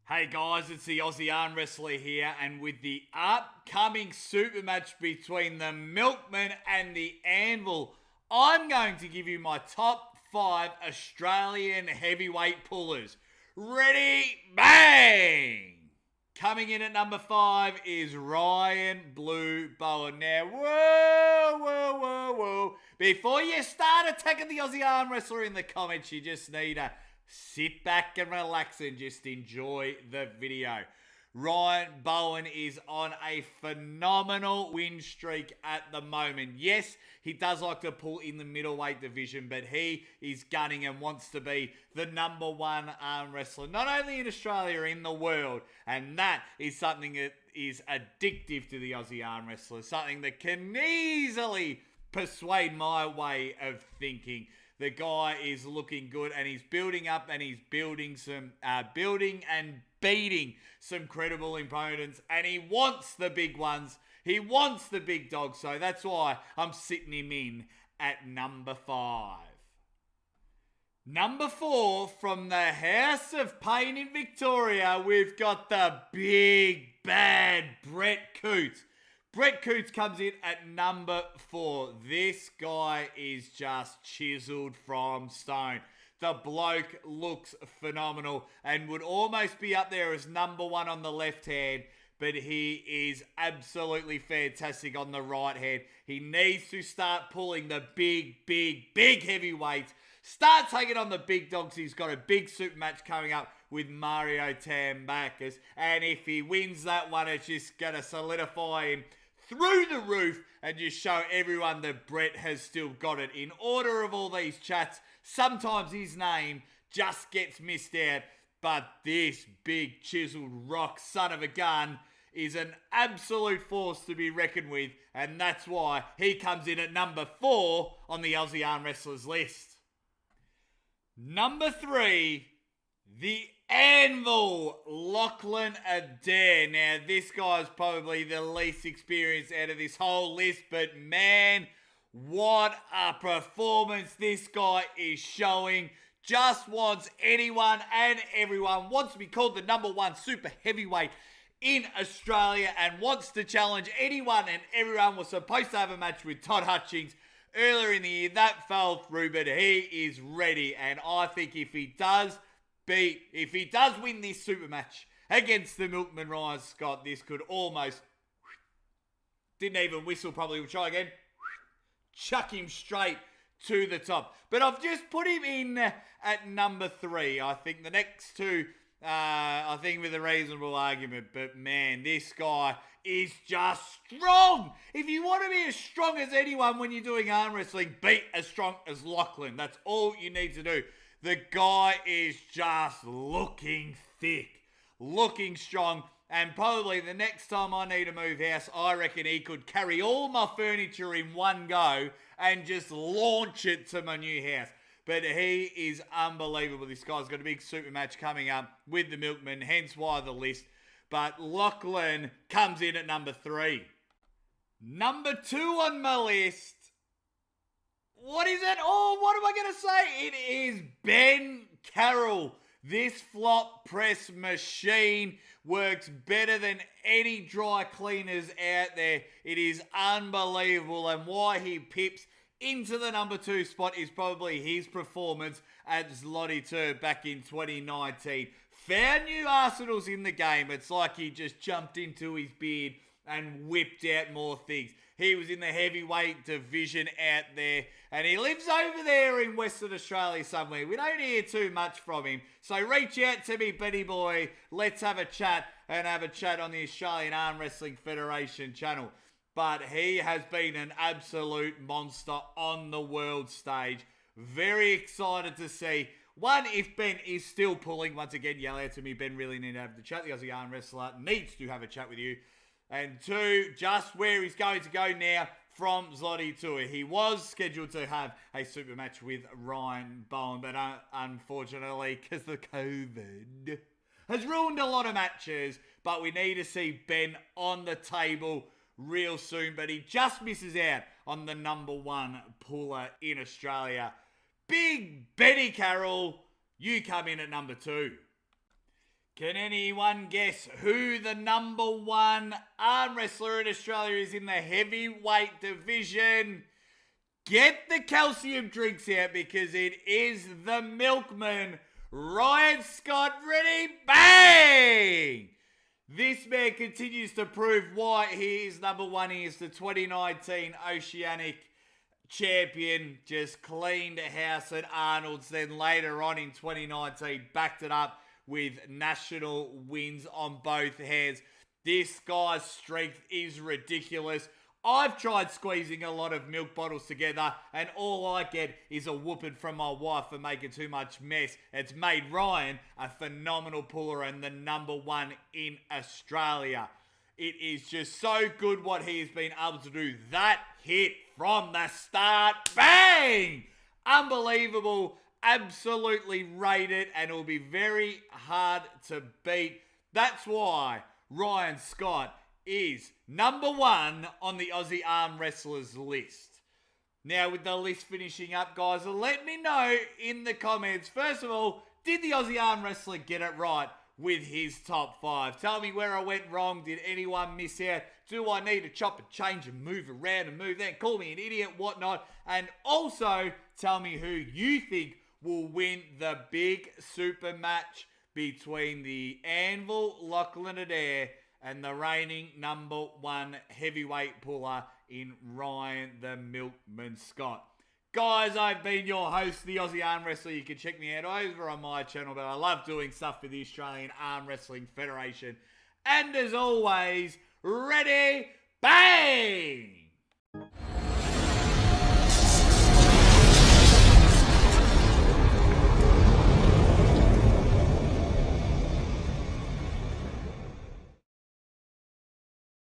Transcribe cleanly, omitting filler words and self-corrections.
Hey guys, it's the Aussie ArmWrestler here, and with the upcoming super match between the Milkman and the Anvil, I'm going to give you my top 5 Australian heavyweight pullers. Ready? Bang! Coming in at number 5 is Ryan Blue Bowen. Now, whoa. Before you start attacking the Aussie ArmWrestler in the comments, you just need to sit back and relax and just enjoy the video. Ryan Bowen is on a phenomenal win streak at the moment. Yes, he does like to pull in the middleweight division, but he is gunning and wants to be the number 1 arm wrestler, not only in Australia, in the world. And that is something that is addictive to the Aussie arm wrestler, something that can easily persuade my way of thinking. The guy is looking good, and he's building up, and he's building and beating some credible opponents, and he wants the big ones. He wants the big dogs, so that's why I'm sitting him in at number 5. Number 4, from the House of Pain in Victoria, we've got the big bad Brett Cootes. Brett Cootes comes in at number 4. This guy is just chiseled from stone. The bloke looks phenomenal and would almost be up there as number 1 on the left hand, but he is absolutely fantastic on the right hand. He needs to start pulling the big heavyweights. Start taking on the big dogs. He's got a big super match coming up with Mario Tambakis, and if he wins that one, it's just going to solidify him through the roof and just show everyone that Brett has still got it. In order of all these chats, sometimes his name just gets missed out, but this big chiseled rock son of a gun is an absolute force to be reckoned with, and that's why he comes in at number 4 on the Aussie Arm Wrestlers list. Number 3, the AnvilLachlan Adair. Now, this guy's probably the least experienced out of this whole list, but man, what a performance this guy is showing. Just wants anyone and everyone, wants to be called the number 1 super heavyweight in Australia, and wants to challenge anyone and everyone. Was supposed to have a match with Todd Hutchings earlier in the year. That fell through, but he is ready, and I think if he does win this super match against the Milkman Ryan Scott, this could almost, didn't even whistle probably, we'll try again, chuck him straight to the top. But I've just put him in at number 3. I think the next two, I think with a reasonable argument, but man, this guy is just strong. If you want to be as strong as anyone when you're doing arm wrestling, be as strong as Lachlan. That's all you need to do. The guy is just looking thick, looking strong, and probably the next time I need to move house, I reckon he could carry all my furniture in one go and just launch it to my new house. But he is unbelievable. This guy's got a big super match coming up with the Milkman, hence why the list. But Lachlan comes in at number 3. Number 2 on my list. What is it? Oh, what am I going to say? It is Ben Carroll. This flop press machine works better than any dry cleaners out there. It is unbelievable, and why he pips into the number 2 spot is probably his performance at Zloty 2 back in 2019. Found new arsenals in the game. It's like he just jumped into his beard and whipped out more things. He was in the heavyweight division out there, and he lives over there in Western Australia somewhere. We don't hear too much from him. So reach out to me, Benny boy. Let's have a chat, and have a chat on the Australian Arm Wrestling Federation channel. But he has been an absolute monster on the world stage. Very excited to see, 1, if Ben is still pulling. Once again, yell out to me. Ben really need to have the chat. The Aussie Arm Wrestler needs to have a chat with you. And 2, just where he's going to go now from Zloty Tour. He was scheduled to have a super match with Ryan Bowen, but unfortunately, because the COVID has ruined a lot of matches. But we need to see Ben on the table real soon. But he just misses out on the number 1 puller in Australia. Big Benny Carroll, you come in at number 2. Can anyone guess who the number one arm wrestler in Australia is in the heavyweight division? Get the calcium drinks out because it is the milkman, Ryan Scott. Ready? Bang! This man continues to prove why he is number one. He is the 2019 Oceanic champion. Just cleaned house at Arnold's. Then later on in 2019, backed it up with national wins on both hands. This guy's strength is ridiculous. I've tried squeezing a lot of milk bottles together and all I get is a whooping from my wife for making too much mess. It's made Ryan a phenomenal puller and the number one in Australia. It is just so good what he has been able to do. That hit from the start. Bang! Unbelievable. Absolutely rate it and it'll be very hard to beat. That's why Ryan Scott is number one on the Aussie ArmWrestlers list. Now with the list finishing up, guys, let me know in the comments. First of all, did the Aussie ArmWrestler get it right with his top five? Tell me where I went wrong. Did anyone miss out? Do I need to chop and change and move around and move that? Call me an idiot, whatnot. And also tell me who you think will win the big super match between the AnvilLachlan Adair and the reigning number one heavyweight puller in Ryan the Milkman Scott. Guys, I've been your host, the Aussie Arm Wrestler. You can check me out over on my channel, but I love doing stuff for the Australian Arm Wrestling Federation. And as always, ready, bang!